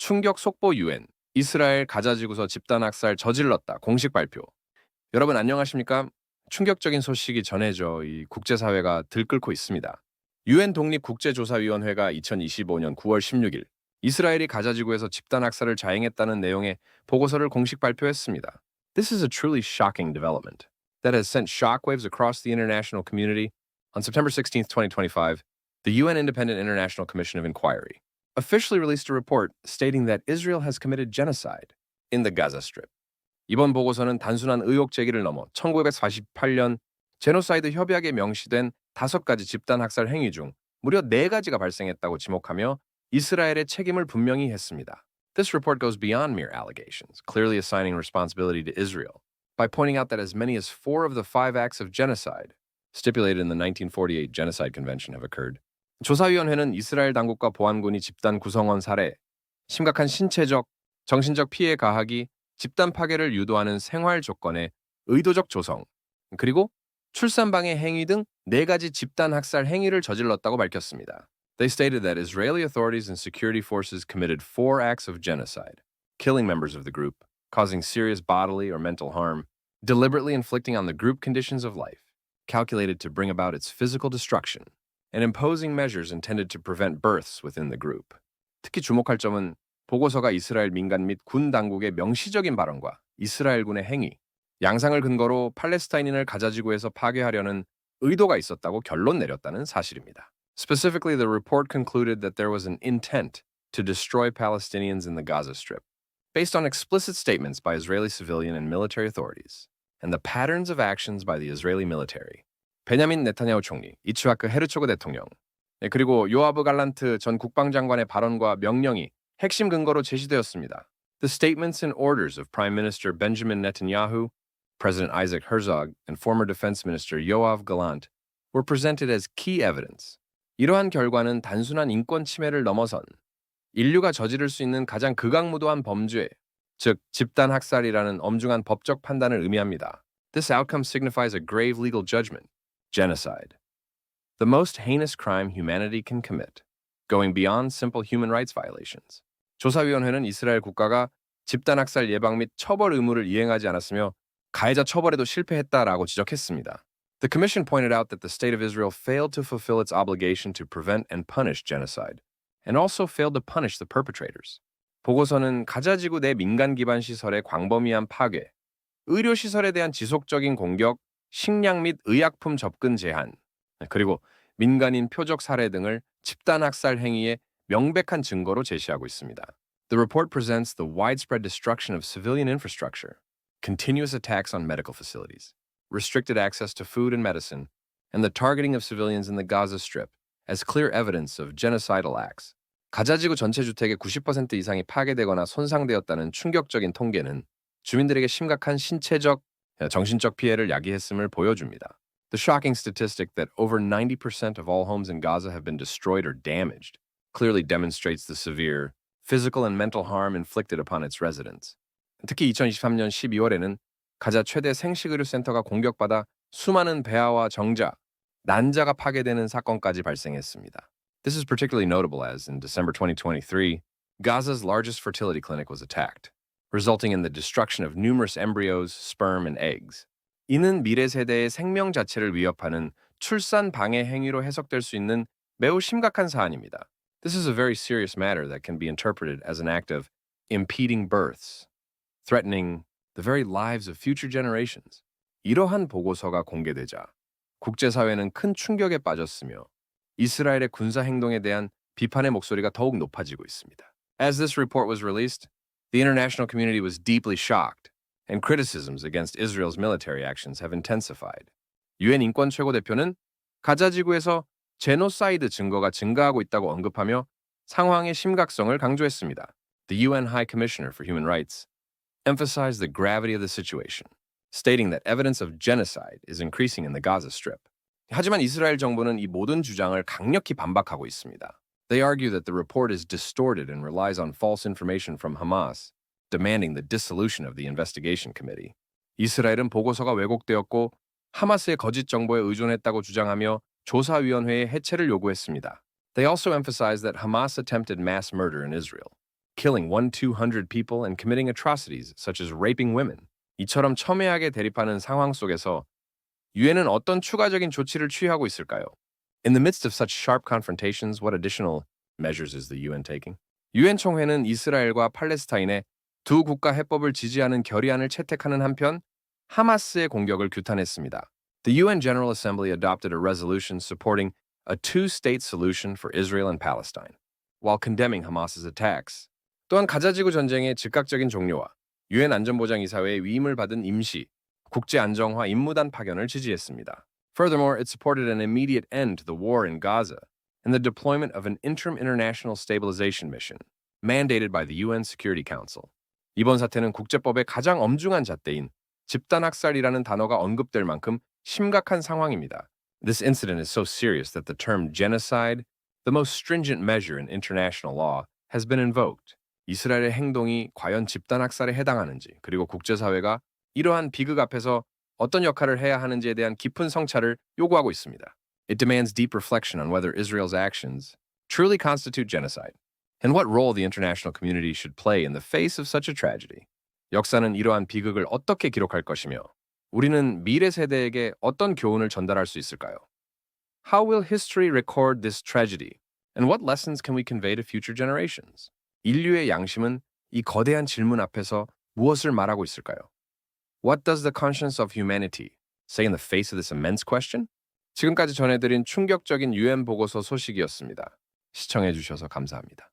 충격 속보 UN, 이스라엘 가자지구서 집단학살 저질렀다 공식 발표. 여러분 안녕하십니까? 충격적인 소식이 전해져 이 국제사회가 들끓고 있습니다. UN 독립국제조사위원회가 2025년 9월 16일 이스라엘이 가자지구에서 집단학살을 자행했다는 내용의 보고서를 공식 발표했습니다. This is a truly shocking development that has sent shockwaves across the international community. On September 16, 2025, the UN Independent International Commission of Inquiry officially released a report stating that Israel has committed genocide in the Gaza Strip. 이번 보고서는 단순한 의혹 제기를 넘어 1948년 제노사이드 협약에 명시된 5가지 집단 학살 행위 중 무려 4가지가 발생했다고 지목하며 이스라엘의 책임을 분명히 했습니다. This report goes beyond mere allegations, clearly assigning responsibility to Israel by pointing out that as many as 4 of the 5 acts of genocide stipulated in the 1948 Genocide Convention have occurred. 조사위원회는 이스라엘 당국과 보안군이 집단 구성원 살해, 심각한 신체적, 정신적 피해 가하기, 집단 파괴를 유도하는 생활 조건의 의도적 조성, 그리고 출산방해 행위 등 4가지 집단 학살 행위를 저질렀다고 밝혔습니다. They stated that Israeli authorities and security forces committed 4 acts of genocide, killing members of the group, causing serious bodily or mental harm, deliberately inflicting on the group conditions of life, calculated to bring about its physical destruction, and imposing measures intended to prevent births within the group. 특히 주목할 점은 보고서가 이스라엘 민간 및 군 당국의 명시적인 발언과 이스라엘군의 행위, 양상을 근거로 팔레스타인인을 가자지구에서 파괴하려는 의도가 있었다고 결론 내렸다는 사실입니다. Specifically, the report concluded that there was an intent to destroy Palestinians in the Gaza Strip, based on explicit statements by Israeli civilian and military authorities, and the patterns of actions by the Israeli military. 베냐민 네타냐후 총리, 이츠하크 헤르초그 대통령, 그리고 요아브 갈란트 전 국방장관의 발언과 명령이 핵심 근거로 제시되었습니다. The statements and orders of Prime Minister Benjamin Netanyahu, President Isaac Herzog, and former Defense Minister Yoav Gallant were presented as key evidence. 이러한 결과는 단순한 인권 침해를 넘어선 인류가 저지를 수 있는 가장 극악무도한 범죄, 즉 집단 학살이라는 엄중한 법적 판단을 의미합니다. This outcome signifies a grave legal judgment, genocide, the most heinous crime humanity can commit, going beyond simple human rights violations. 조사위원회는 이스라엘 국가가 집단 학살 예방 및 처벌 의무를 이행하지 않았으며 가해자 처벌에도 실패했다라고 지적했습니다. The Commission pointed out that the State of Israel failed to fulfill its obligation to prevent and punish genocide, and also failed to punish the perpetrators. 보고서는 가자지구 내 민간 기반 시설의 광범위한 파괴, 의료 시설에 대한 지속적인 공격, 식량 및 의약품 접근 제한, 그리고 민간인 표적 살해 등을 집단 학살 행위의 명백한 증거로 제시하고 있습니다. The report presents the widespread destruction of civilian infrastructure, continuous attacks on medical facilities, restricted access to food and medicine, and the targeting of civilians in the Gaza Strip as clear evidence of genocidal acts. 가자지구 전체 주택의 90% 이상이 파괴되거나 손상되었다는 충격적인 통계는 주민들에게 심각한 신체적, 정신적 피해를 야기했음을 보여줍니다. The shocking statistic that over 90% of all homes in Gaza have been destroyed or damaged clearly demonstrates the severe physical and mental harm inflicted upon its residents. 특히 2023년 12월에는 가자 최대 생식의료센터가 공격받아 수많은 배아와 정자, 난자가 파괴되는 사건까지 발생했습니다. This is particularly notable as, in December 2023, Gaza's largest fertility clinic was attacked, resulting in the destruction of numerous embryos, sperm, and eggs. 이는 미래 세대의 생명 자체를 위협하는 출산 방해 행위로 해석될 수 있는 매우 심각한 사안입니다. This is a very serious matter that can be interpreted as an act of impeding births, threatening the very lives of future generations. 이러한 보고서가 공개되자 국제사회는 큰 충격에 빠졌으며 이스라엘의 군사 행동에 대한 비판의 목소리가 더욱 높아지고 있습니다. As this report was released, the international community was deeply shocked, and criticisms against Israel's military actions have intensified. 유엔 인권 최고 대표는 가자지구에서 제노사이드 증거가 증가하고 있다고 언급하며 상황의 심각성을 강조했습니다. The UN High Commissioner for Human Rights emphasized the gravity of the situation, stating that evidence of genocide is increasing in the Gaza Strip. 하지만 이스라엘 정부는 이 모든 주장을 강력히 반박하고 있습니다. They argue that the report is distorted and relies on false information from Hamas, demanding the dissolution of the investigation committee. 이스라엘은 보고서가 왜곡되었고 하마스의 거짓 정보에 의존했다고 주장하며 조사위원회의 해체를 요구했습니다. They also emphasized that Hamas attempted mass murder in Israel, killing 1-200 people and committing atrocities such as raping women. 이처럼 첨예하게 대립하는 상황 속에서 유엔은 어떤 추가적인 조치를 취하고 있을까요? In the midst of such sharp confrontations, what additional measures is the UN taking? 유엔 총회는 이스라엘과 팔레스타인의 두 국가 해법을 지지하는 결의안을 채택하는 한편 하마스의 공격을 규탄했습니다. The UN General Assembly adopted a resolution supporting a two-state solution for Israel and Palestine, while condemning Hamas's attacks. 또한 가자지구 전쟁의 즉각적인 종료와 유엔 안전보장이사회의 위임을 받은 임시 국제 안정화 임무단 파견을 지지했습니다. Furthermore, it supported an immediate end to the war in Gaza and the deployment of an interim international stabilization mission mandated by the UN Security Council. 이번 사태는 국제법의 가장 엄중한 잣대인 집단학살이라는 단어가 언급될 만큼 심각한 상황입니다. This incident is so serious that the term genocide, the most stringent measure in international law, has been invoked. 이스라엘의 행동이 과연 집단학살에 해당하는지, 그리고 국제사회가 이러한 비극 앞에서 어떤 역할을 해야 하는지에 대한 깊은 성찰을 요구하고 있습니다. It demands deep reflection on whether Israel's actions truly constitute genocide, and what role the international community should play in the face of such a tragedy. 역사는 이러한 비극을 어떻게 기록할 것이며 우리는 미래 세대에게 어떤 교훈을 전달할 수 있을까요? How will history record this tragedy, and what lessons can we convey to future generations? 인류의 양심은 이 거대한 질문 앞에서 무엇을 말하고 있을까요? What does the conscience of humanity say in the face of this immense question? 지금까지 전해드린 충격적인 UN 보고서 소식이었습니다. 시청해주셔서 감사합니다.